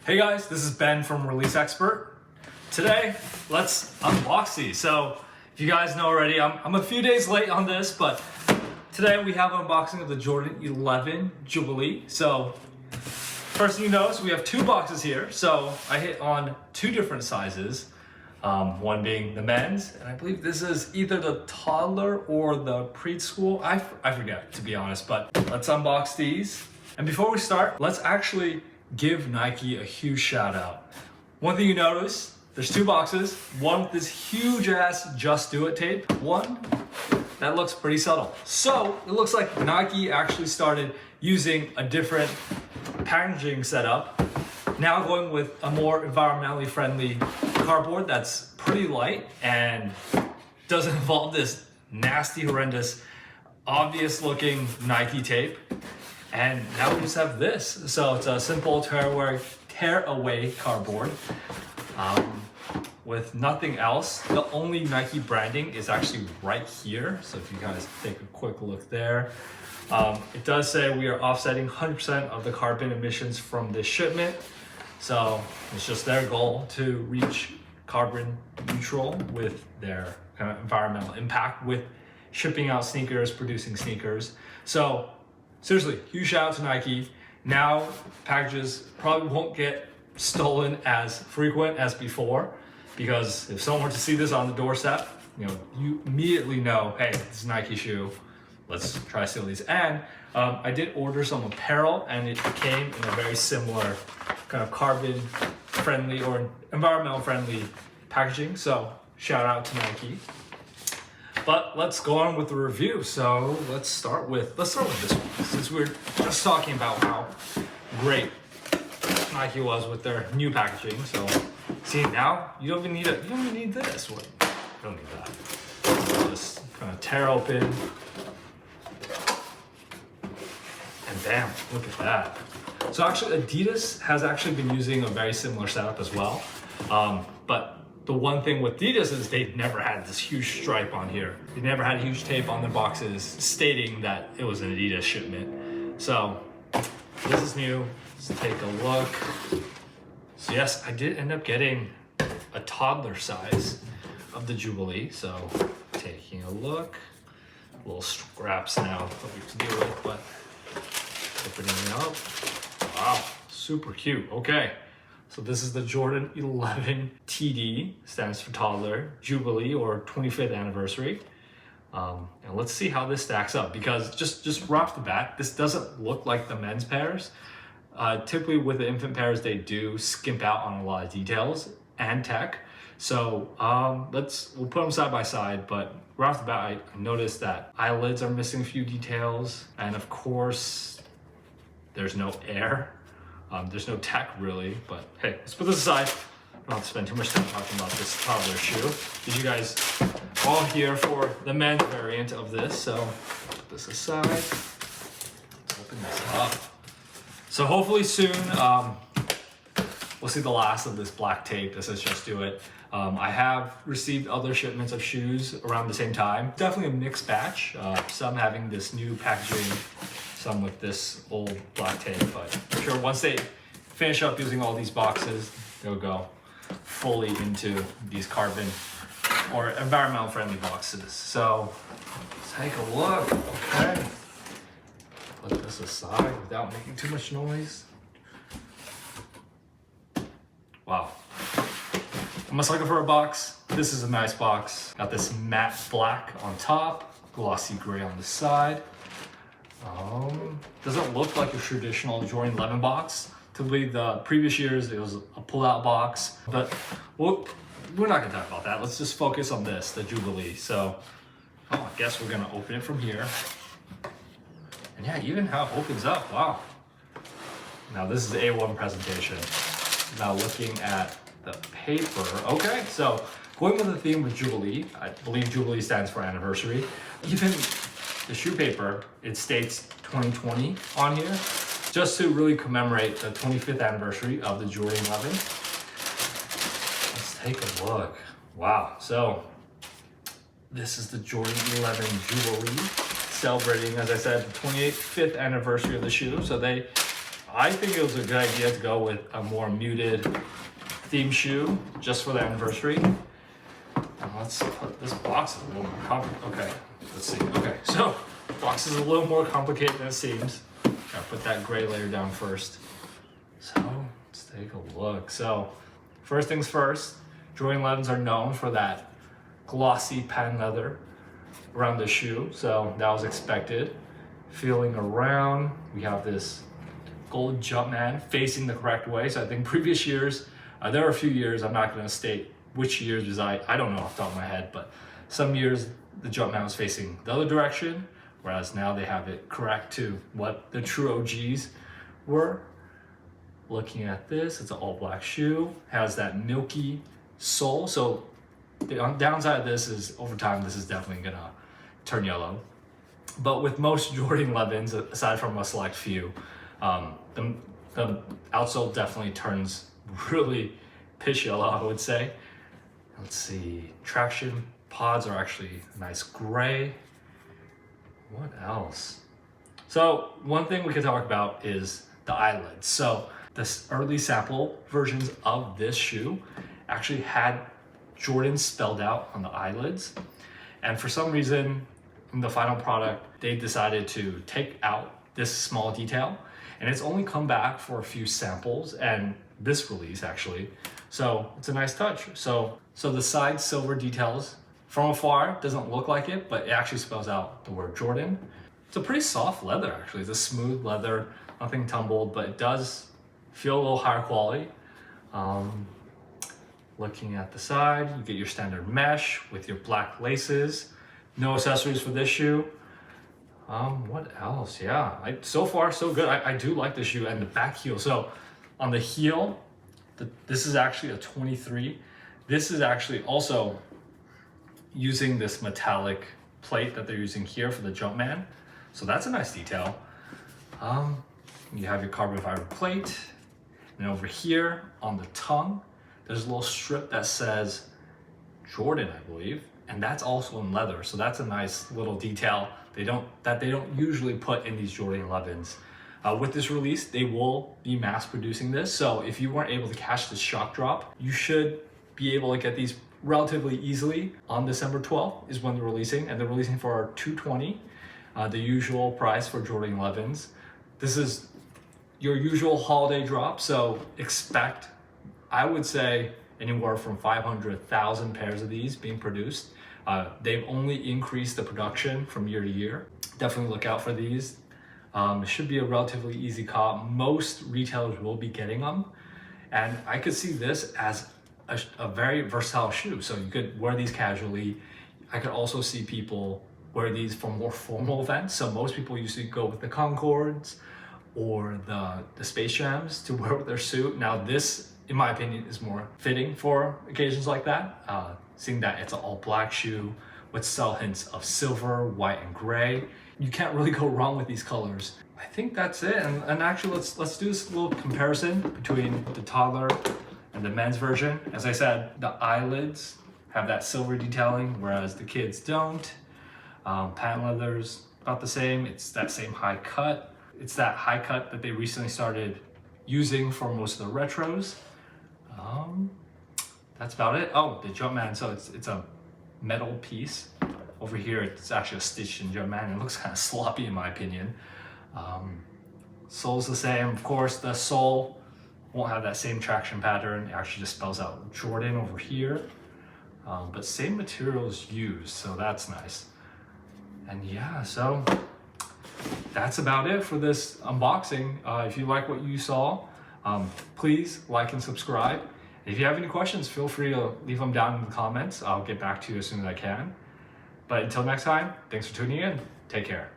Hey guys, this is Ben from Release Expert. Today, let's unbox these. So, if you guys know already, I'm a few days late on this, but today we have an unboxing of the Jordan 11 Jubilee. So, first thing you notice, we have two boxes here. So, I hit on two different sizes. One being the men's, and I believe this is either the toddler or the preschool. I forget, to be honest, but let's unbox these. And before we start, let's actually give Nike a huge shout out. One thing you notice, there's two boxes, one with this huge ass Just Do It tape, one that looks pretty subtle. So it looks like Nike actually started using a different packaging setup, now going with a more environmentally friendly cardboard that's pretty light and doesn't involve this nasty, horrendous, obvious looking Nike tape. And now we just have this. So it's a simple tear away cardboard with nothing else. The only Nike branding is actually right here. So if you guys take a quick look there, it does say we are offsetting 100% of the carbon emissions from this shipment. So it's just their goal to reach carbon neutral with their kind of environmental impact with shipping out sneakers, producing sneakers. So seriously, huge shout out to Nike. Now packages probably won't get stolen as frequent as before, because if someone were to see this on the doorstep, you immediately know, hey, this is a Nike shoe. Let's try to steal these. And I did order some apparel, and it came in a very similar kind of carbon friendly or environmental friendly packaging. So shout out to Nike. But let's go on with the review. So let's start with this one, since we're just talking about how great Nike was with their new packaging. So see, now you don't even need this one. You don't need that. Just kind of tear open, and bam, look at that. So actually, Adidas has actually been using a very similar setup as well. But the one thing with Adidas is they've never had this huge stripe on here. They never had a huge tape on their boxes stating that it was an Adidas shipment. So this is new. Let's take a look. So yes, I did end up getting a toddler size of the Jubilee. So taking a look, little scraps now that we have to deal with, but opening it up. Wow, super cute. Okay. So this is the Jordan 11 TD, stands for toddler, Jubilee, or 25th anniversary. And let's see how this stacks up, because just right off the bat, this doesn't look like the men's pairs. Typically with the infant pairs, they do skimp out on a lot of details and tech. So we'll put them side by side, but right off the bat, I noticed that eyelids are missing a few details. And of course, there's no air. There's no tech really, but hey, let's put this aside. I don't have to spend too much time talking about this toddler shoe. Did you guys all here for the men's variant of this? So put this aside. Let's open this up. So hopefully soon we'll see the last of this black tape. This is Just Do It. I have received other shipments of shoes around the same time. Definitely a mixed batch. Some having this new packaging, some with this old black tape, but I'm sure once they finish up using all these boxes, they'll go fully into these carbon or environmental friendly boxes. So let's take a look. Okay, put this aside without making too much noise. Wow, I'm just looking for a box. This is a nice box. Got this matte black on top, glossy gray on the side. Doesn't look like a traditional Jordan 11 box. Typically the previous years it was a pull-out box, but we're not gonna talk about that. Let's just focus on this, the Jubilee. So I guess we're gonna open it from here. And yeah, even how it opens up, wow. Now this is the A1 presentation. Now looking at the paper, okay, so going with the theme with Jubilee, I believe Jubilee stands for anniversary. Even the shoe paper, it states 2020 on here, just to really commemorate the 25th anniversary of the Jordan 11. Let's take a look. Wow, so this is the Jordan 11 Jubilee, celebrating, as I said, the 25th anniversary of the shoe. So they I think it was a good idea to go with a more muted theme shoe just for the anniversary. Now let's put this box a little more complicated. Okay, let's see. Okay, so the box is a little more complicated than it seems. Gotta put that gray layer down first. So let's take a look. So first things first, Jordan 11s are known for that glossy patent leather around the shoe. So that was expected. Feeling around, we have this gold Jumpman facing the correct way. So I think previous years, there are a few years, I'm not gonna state which years because I don't know off the top of my head, but some years the Jumpman was facing the other direction, whereas now they have it correct to what the true OGs were. Looking at this, it's an all black shoe, has that milky sole. So the downside of this is over time, this is definitely gonna turn yellow. But with most Jordan 11s, aside from a select few, the outsole definitely turns really pitch yellow, I would say. Let's see, traction pods are actually a nice gray. What else? So one thing we could talk about is the eyelids. So the early sample versions of this shoe actually had Jordan spelled out on the eyelids. And for some reason, in the final product, they decided to take out this small detail. And it's only come back for a few samples and this release actually. So it's a nice touch. So the side silver details from afar doesn't look like it, but it actually spells out the word Jordan. It's a pretty soft leather actually. It's a smooth leather, nothing tumbled, but it does feel a little higher quality. Looking at the side, you get your standard mesh with your black laces. No accessories for this shoe. What else? Yeah, so far so good. I do like the shoe and the back heel. So on the heel, this is actually a 23. This is actually also using this metallic plate that they're using here for the Jumpman. So that's a nice detail. You have your carbon fiber plate. And over here on the tongue, there's a little strip that says Jordan, I believe. And that's also in leather. So that's a nice little detail they don't usually put in these Jordan 11s. With this release, they will be mass producing this. So if you weren't able to catch this shock drop, you should be able to get these relatively easily on December 12th is when they're releasing, and they're releasing for $220, the usual price for Jordan 11s. This is your usual holiday drop, so expect, I would say, anywhere from 500,000 pairs of these being produced. They've only increased the production from year to year. Definitely look out for these. It should be a relatively easy cop. Most retailers will be getting them. And I could see this as a very versatile shoe. So you could wear these casually. I could also see people wear these for more formal events. So most people usually go with the Concords or the Space Jams to wear with their suit. Now this, in my opinion, is more fitting for occasions like that. Seeing that it's an all black shoe with subtle hints of silver, white, and gray. You can't really go wrong with these colors. I think that's it. And actually, let's do this little comparison between the toddler and the men's version. As I said, the eyelids have that silver detailing, whereas the kids don't. Patent leather's about the same. It's that same high cut. It's that high cut that they recently started using for most of the retros. That's about it. Oh, the Jumpman. So it's a metal piece. Over here, it's actually a stitched in Jumpman. It looks kind of sloppy in my opinion. Sole's the same. Of course, the sole won't have that same traction pattern. It actually just spells out Jordan over here. But same materials used, so that's nice. And yeah, so that's about it for this unboxing. If you like what you saw, please like and subscribe. If you have any questions, feel free to leave them down in the comments. I'll get back to you as soon as I can. But until next time, thanks for tuning in. Take care.